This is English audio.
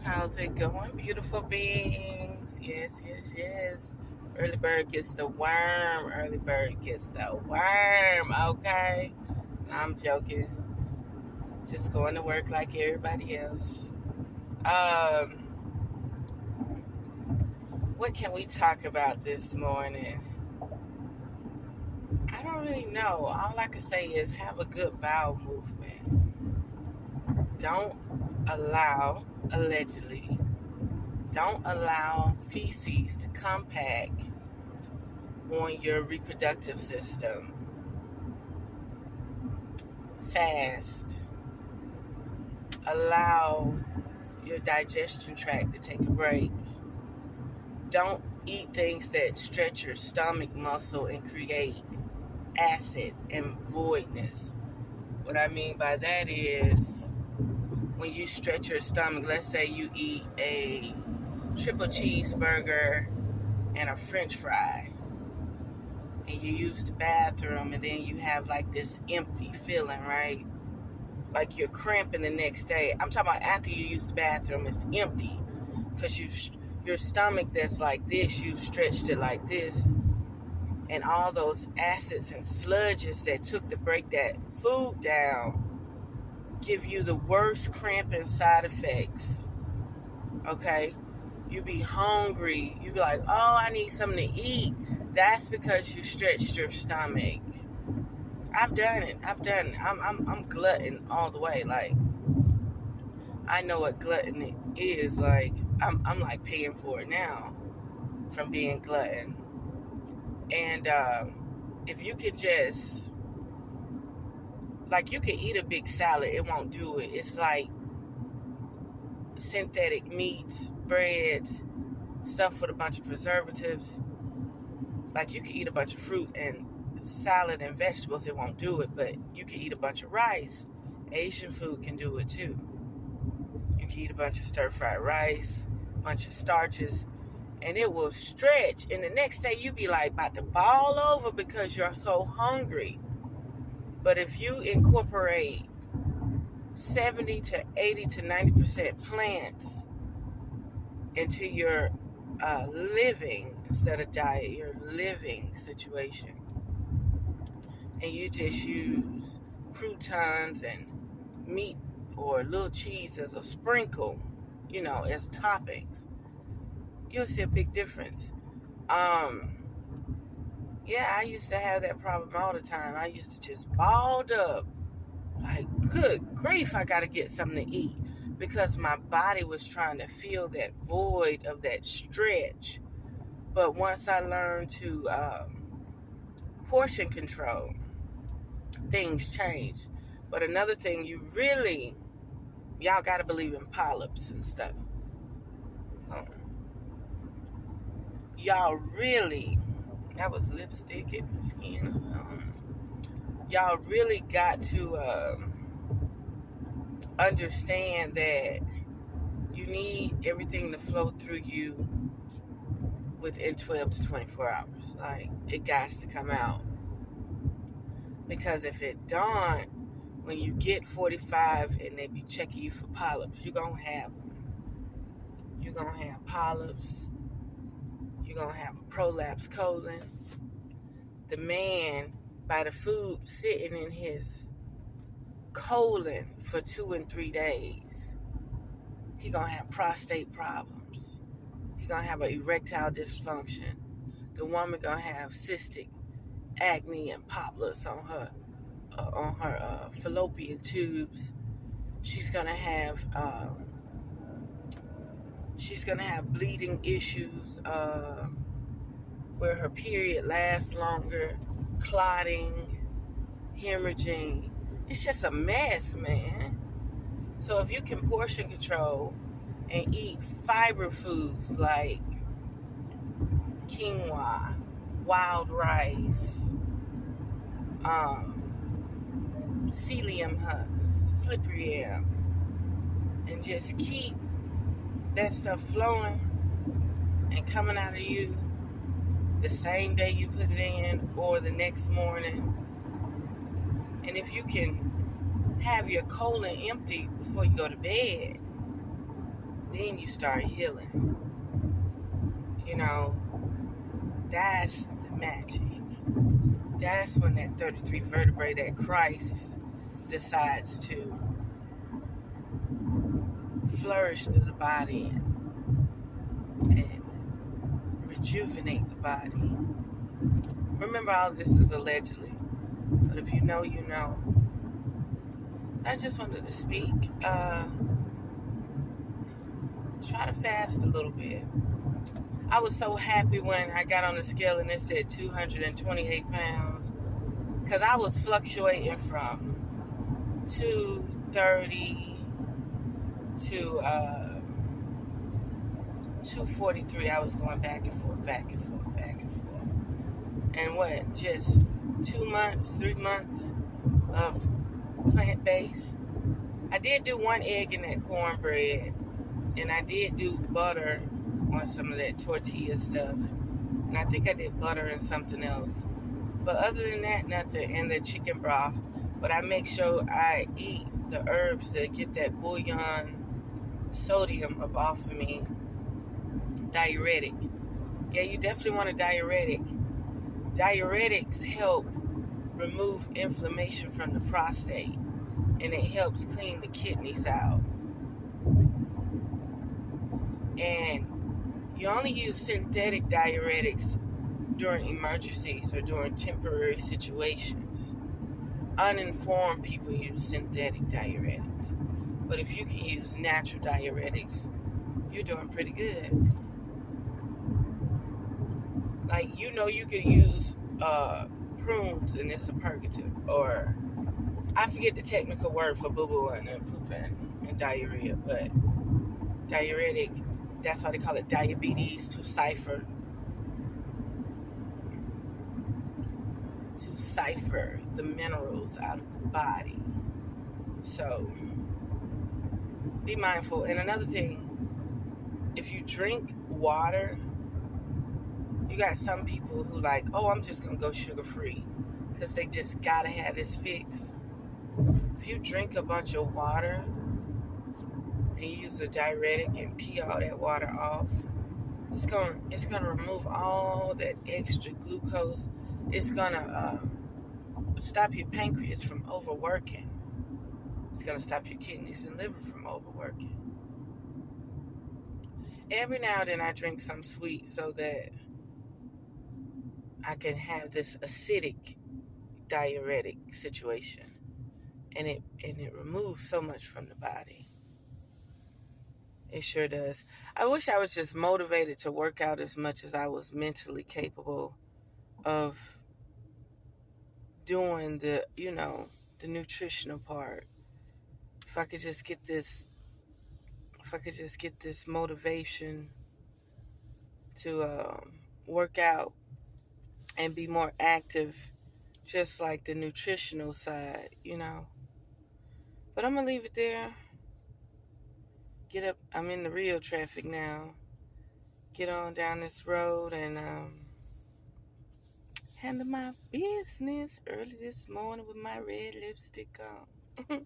How's it going, beautiful beings? Yes, yes, yes. Early bird gets the worm. Early bird gets the worm, okay? I'm joking. Just going to work like everybody else. Um, what can we talk about this morning? I don't really know. All I can say is have a good bowel movement. Don't allow, allegedly, don't allow feces to compact on your reproductive system. Fast. Allow your digestion tract to take a break. Don't eat things that stretch your stomach muscle and create acid and voidness. What I mean by that is when you stretch your stomach, let's say you eat a triple cheeseburger and a french fry, and you use the bathroom, and then you have like this empty feeling, right? Like you're cramping the next day. I'm talking about after you use the bathroom, it's empty because your stomach that's like this, you've stretched it like this, and all those acids and sludges that took to break that food down give you the worst cramping side effects. Okay? You be hungry. You be like, oh, I need something to eat. That's because you stretched your stomach. I've done it. I'm glutton all the way. Like, I know what gluttony is. Like, I'm like paying for it now from being glutton. And if you could just, like, you could eat a big salad, it won't do it. It's like synthetic meats, breads, stuff with a bunch of preservatives. Like, you could eat a bunch of fruit and salad and vegetables, it won't do it. But you can eat a bunch of rice. Asian food can do it too. You can eat a bunch of stir-fried rice, a bunch of starches, and it will stretch. And the next day you be like about to fall over because you're so hungry. But if you incorporate 70 to 80 to 90% plants into your living instead of diet, your living situation, and you just use croutons and meat or little cheese as a sprinkle, as toppings, you'll see a big difference. Yeah, I used to have that problem all the time. I used to just balled up, like, good grief, I gotta get something to eat, because my body was trying to fill that void of that stretch. But once I learned to portion control, things change. But another thing, y'all gotta believe in polyps and stuff. Y'all really, that was lipstick in the skin or something. Y'all really got to understand that you need everything to flow through you within 12 to 24 hours. Like, it got to come out. Because if it don't, when you get 45 and they be checking you for polyps, you're going to have them. You're going to have polyps. You're going to have a prolapsed colon. The man, by the food sitting in his colon for 2 and 3 days, he going to have prostate problems. He going to have an erectile dysfunction. The woman going to have cystic acne and polyps on her fallopian tubes. She's gonna have bleeding issues where her period lasts longer, clotting, hemorrhaging. It's just a mess, man. So if you can portion control and eat fiber foods like quinoa, wild rice, psyllium husk, slippery elm, and just keep that stuff flowing and coming out of you the same day you put it in or the next morning. And if you can have your colon empty before you go to bed, then you start healing. You know, that's the magic. That's when that 33 vertebrae that Christ decides to flourish through the body and rejuvenate the body. Remember, all this is allegedly, but if you know, you know. So I just wanted to speak. Try to fast a little bit. I was so happy when I got on the scale and it said 228 pounds, because I was fluctuating from 230 to 243. I was going back and forth, back and forth, back and forth. And what, just 2 months, 3 months of plant-based? I did do 1 egg in that cornbread, and I did do butter on some of that tortilla stuff. And I think I did butter and something else. But other than that, nothing. And the chicken broth. But I make sure I eat the herbs that get that bouillon sodium up off of me. Diuretic. Yeah, you definitely want a diuretic. Diuretics help remove inflammation from the prostate, and it helps clean the kidneys out. And you only use synthetic diuretics during emergencies or during temporary situations. Uninformed people use synthetic diuretics. But if you can use natural diuretics, you're doing pretty good. Like, you know, you could use prunes and it's a purgative. Or, I forget the technical word for boo-booing and pooping and diarrhea, but diuretic, that's why they call it diabetes, to cipher the minerals out of the body. So be mindful. And another thing, if you drink water, you got some people who like, oh, I'm just gonna go sugar free because they just gotta have this fix. If you drink a bunch of water and you use a diuretic and pee all that water off, it's gonna remove all that extra glucose. It's gonna stop your pancreas from overworking. It's gonna stop your kidneys and liver from overworking. Every now and then I drink some sweet so that I can have this acidic diuretic situation, and it removes so much from the body. It sure does. I wish I was just motivated to work out as much as I was mentally capable of doing the nutritional part. If I could just get this motivation to work out and be more active, just like the nutritional side, But I'm going to leave it there. Get up. I'm in the real traffic now. Get on down this road and handle my business early this morning with my red lipstick on.